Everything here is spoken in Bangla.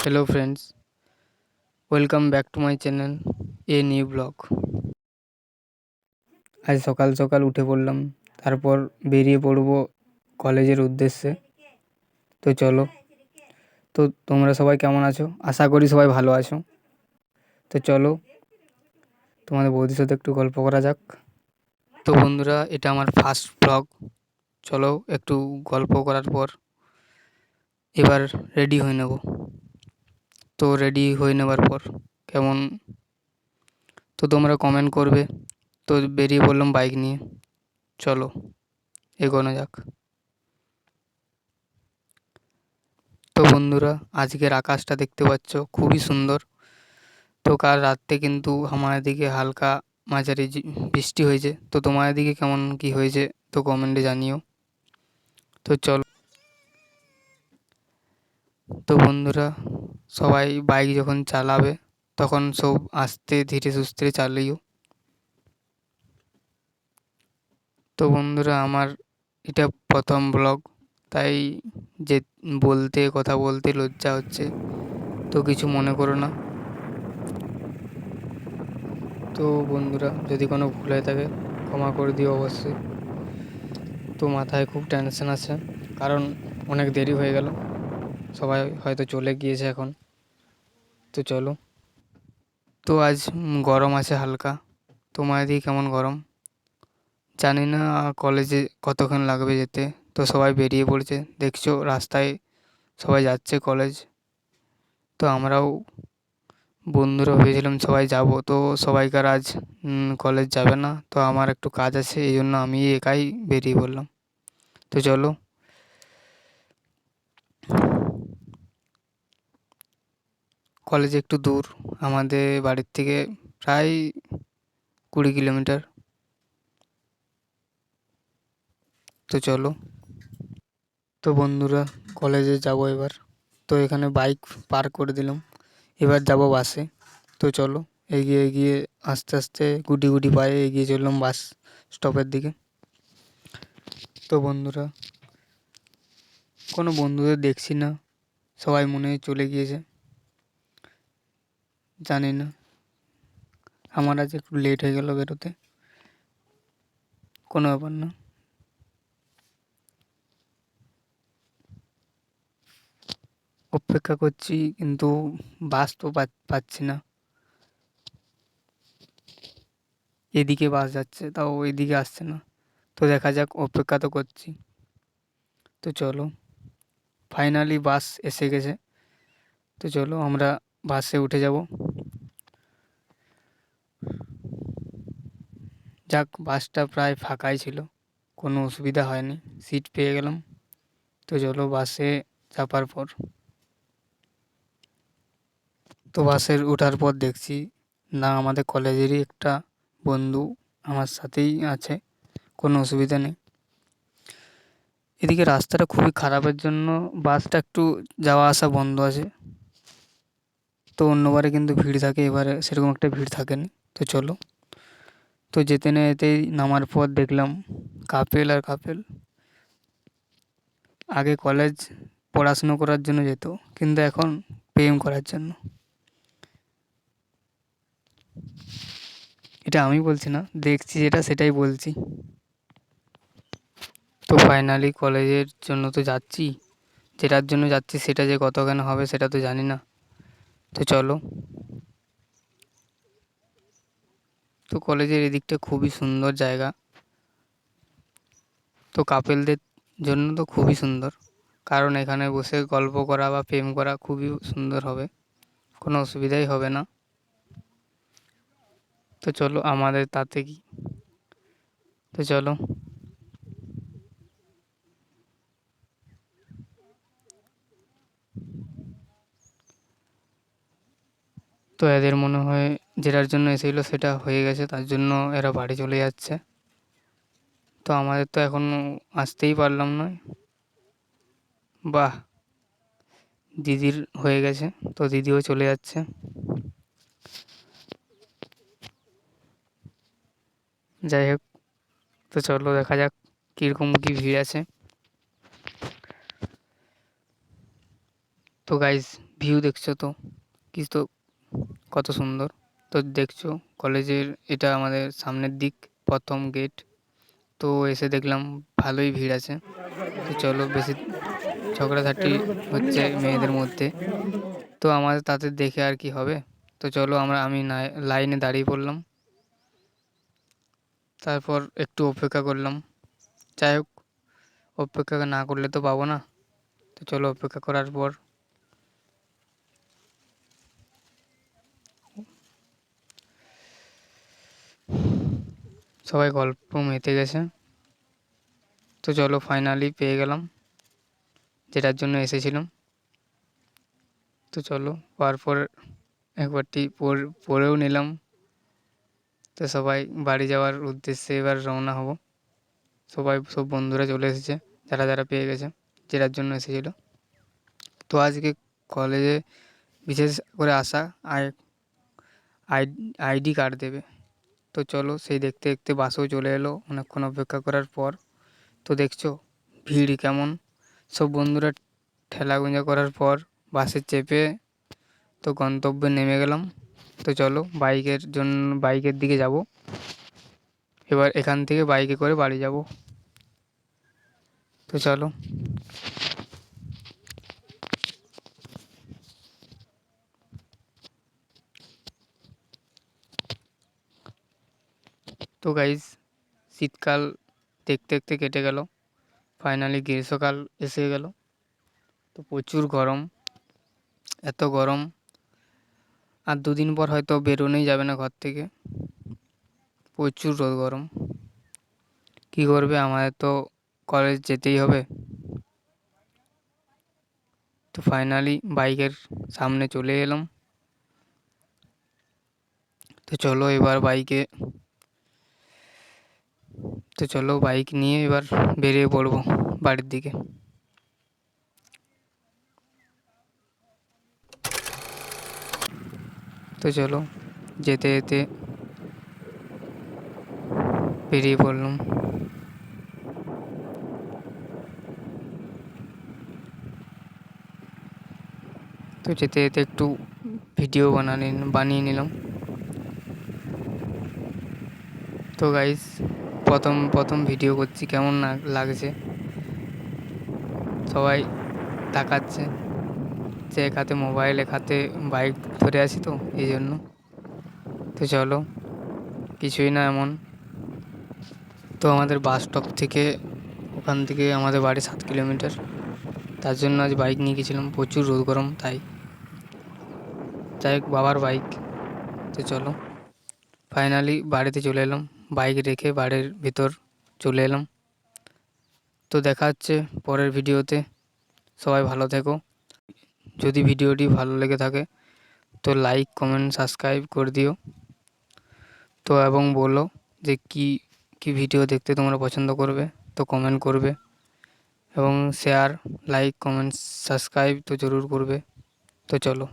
Hello friends, welcome back to my channel, a new vlog. আজ সকাল সকাল উঠে পড়লাম, তারপর বেরিয়ে পড়বো কলেজের উদ্দেশ্যে। তো চলো, তো তোমরা সবাই কেমন আছো? আশা করি সবাই ভালো আছো। তো চলো তোমাদের বৌদির সাথে একটু গল্প করা যাক। তো বন্ধুরা, এটা আমার ফার্স্ট ব্লগ। চলো একটু গল্প করার পর এবার রেডি হয়ে নেব। তো রেডি হয়ে নেবার পর কেমন, তো তোমরা কমেন্ট করবে। তো বেরিয়ে পড়লাম বাইক নিয়ে। চলো এগোনো যাক। তো বন্ধুরা, আজকের আকাশটা দেখতে পাচ্ছ, খুবই সুন্দর। তো কাল রাত্রে কিন্তু আমার দিকে হালকা মাঝারি বৃষ্টি হয়েছে। তো তোমার দিকে কেমন কি হয়েছে তো কমেন্টে জানিও। তো চলো, তো বন্ধুরা, সবাই বাইক যখন চালাবে তখন সব আস্তে ধীরে সুস্থে চালিও। তো বন্ধুরা, আমার এটা প্রথম ব্লগ, তাই যে কথা বলতে লজ্জা হচ্ছে, তো কিছু মনে করো না। তো বন্ধুরা, যদি কোনো ভুল হয়ে থাকে ক্ষমা করে দিও অবশ্যই। তো মাথায় খুব টেনশন আছে, কারণ অনেক দেরি হয়ে গেল, সবাই হয়তো চলে গিয়েছে এখন। তো চলো, তো আজ গরম আছে হালকা। তোমার এদিকে কেমন গরম জানি না, কলেজে কতক্ষণ লাগবে যেতে। তো সবাই বেরিয়ে পড়ছে, দেখছো রাস্তায় সবাই যাচ্ছে কলেজ। তো আমরাও বন্ধুরা ভেবেছিলাম সবাই যাব, তো সবাইকার আজ কলেজ যাবে না। তো আমার একটু কাজ আছে, এই জন্য আমি একাই বেরিয়ে পড়লাম। তো চলো, কলেজ একটু দূর আমাদের বাড়ির থেকে, প্রায় 20 কিলোমিটার। তো চলো, তো বন্ধুরা, কলেজে যাব এবার। তো এখানে বাইক পার্ক করে দিলাম, এবার যাব বাসে। তো চলো, এগিয়ে এগিয়ে আস্তে আস্তে গুটি গুটি পায়ে এগিয়ে চললাম বাস স্টপের দিকে। তো বন্ধুরা, কোনো বন্ধুদের দেখছি না, সবাই মনে হয় চলে গিয়েছে। জানি না, আমার আজ একটু লেট হয়ে গেল বেরোতে, কোনো ব্যাপার না। অপেক্ষা করছি, কিন্তু বাস তো পাচ্ছি না। এদিকে বাস যাচ্ছে, তাও এদিকে আসছে না। তো দেখা যাক, অপেক্ষা তো করছি। তো চলো, ফাইনালি বাস এসে গেছে। তো চলো আমরা বাসে উঠে যাব। যাক, বাসটা প্রায় ফাঁকাই ছিল, কোনো অসুবিধা হয়নি, সিট পেয়ে গেলাম। তো চলো বাসে চাপার পর, তো বাসের ওঠার পর দেখছি না, আমাদের কলেজেরই একটা বন্ধু আমার সাথেই আছে, কোনো অসুবিধা নেই। এদিকে রাস্তাটা খুবই খারাপের জন্য বাসটা একটু যাওয়া আসা বন্ধ আছে। তো অন্যবারে কিন্তু ভিড় থাকে, এবারে সেরকম একটা ভিড় থাকেনি। তো চলো, তো যেতে না যেতেই নামার পর দেখলাম কাপেল আর কাপেল। আগে কলেজ পড়াশুনো করার জন্য যেত, কিন্তু এখন প্রেম করার জন্য। এটা আমি বলছি না, দেখছি যেটা সেটাই বলছি। তো ফাইনালি কলেজের জন্য তো যাচ্ছি, যেটার জন্য যাচ্ছি সেটা যে কতখানি হবে সেটা তো জানি না। তো চলো, তো কলেজের এদিকটা খুবই সুন্দর জায়গা, তো কাপেলদের জন্য তো খুবই সুন্দর, কারণ এখানে বসে গল্প করা বা প্রেম করা খুবই সুন্দর হবে, কোনো অসুবিধাই হবে না। তো চলো, আমাদের তাতে কি। তো চলো, তো এদের মনে হয় যেটার জন্য এসেছিলো সেটা হয়ে গেছে, তার জন্য এরা বাড়ি চলে যাচ্ছে। তো আমাদের তো এখনও আসতেই পারলাম না। বাহ, দিদির হয়ে গেছে, তো দিদিও চলে যাচ্ছে। যাই হোক, তো চলো দেখা যাক কীরকম কী ভিড় আছে। তো গাইস, ভিউ দেখছো তো, কি তো কত সুন্দর। তো দেখছো কলেজের এটা আমাদের সামনের দিক, প্রথম গেট। তো এসে দেখলাম ভালোই ভিড় আছে। তো চলো, বেশি ঝগড়াঝাটি হচ্ছে মেয়েদের মধ্যে, তো আমাদের তাদের দেখে আর কি হবে। তো চলো আমি লাইনে দাঁড়িয়ে পড়লাম। তারপর একটু অপেক্ষা করলাম। যাই হোক, অপেক্ষা না করলে তো পাবো না। তো চলো, অপেক্ষা করার পর সবাই গল্প মেতে গেছে। তো চলো, ফাইনালি পেয়ে গেলাম যেটার জন্য এসেছিলাম। তো চলো, পাওয়ার পর একবারটি পড়েও নিলাম। তো সবাই বাড়ি যাওয়ার উদ্দেশ্যে এবার রওনা হব। সব বন্ধুরা চলে এসেছে, যারা যারা পেয়ে গেছে, যেটার জন্য এসেছিলো। তো আজকে কলেজে বিশেষ করে আসা আই আইডি কার্ড দেবে। তো চলো, সেই দেখতে দেখতে বাসও চলে এলো অনেকক্ষণ অপেক্ষা করার পর। তো দেখছো ভিড় কেমন। সব বন্ধুরা ঠেলাগুঁজা করার পর বাসে চেপে তো গন্তব্যে নেমে গেলাম। তো চলো, বাইকের দিকে যাব। এবার এখান থেকে বাইকে করে বাড়ি যাব। তো চলো। তো গাইস, শীতকাল দেখতে দেখতে কেটে গেল, ফাইনালি গ্রীষ্মকাল এসে গেল। তো প্রচুর গরম, এত গরম আর দুদিন পর হয়তো বেরোনোই যাবে না ঘর থেকে। প্রচুর রোদ গরম। কী করবে, আমাদের তো কলেজ যেতেই হবে। তো ফাইনালি বাইকের সামনে চলে এলাম। তো চলো এবার বাইক নিয়ে এবার বেরিয়ে পড়বো বাড়ির দিকে। তো চলো, যেতে যেতে বেরিয়ে পড়লাম। তো যেতে যেতে একটু ভিডিও বানিয়ে নিলাম। তো গাইস, প্রথম ভিডিও করছি, কেমন না লাগছে। সবাই তাকাচ্ছে যে এক হাতে মোবাইল এক হাতে বাইক ধরে আছি, তো এই জন্য। তো চলো, কিছুই না এমন। তো আমাদের বাস স্টপ থেকে ওখান থেকে আমাদের বাড়ি 7 কিলোমিটার। তার জন্য আজ বাইক নিয়ে গেছিলাম, প্রচুর রোদ গরম তাই। যাই হোক, বাবার বাইক। তো চলো, ফাইনালি বাড়িতে চলে এলাম, বাইক রেখে বাড়ির ভিতর চলে এলাম। তো দেখা হচ্ছে পরের ভিডিওতে। সবাই ভালো থেকো। যদি ভিডিওটি ভালো লেগে থাকে তো লাইক কমেন্ট সাবস্ক্রাইব করে দিও। তো এবং বলো যে কী ভিডিও দেখতে তোমরা পছন্দ করবে, তো কমেন্ট করবে। এবং শেয়ার, লাইক, কমেন্ট, সাবস্ক্রাইব তো জরুর করবে। তো চলো।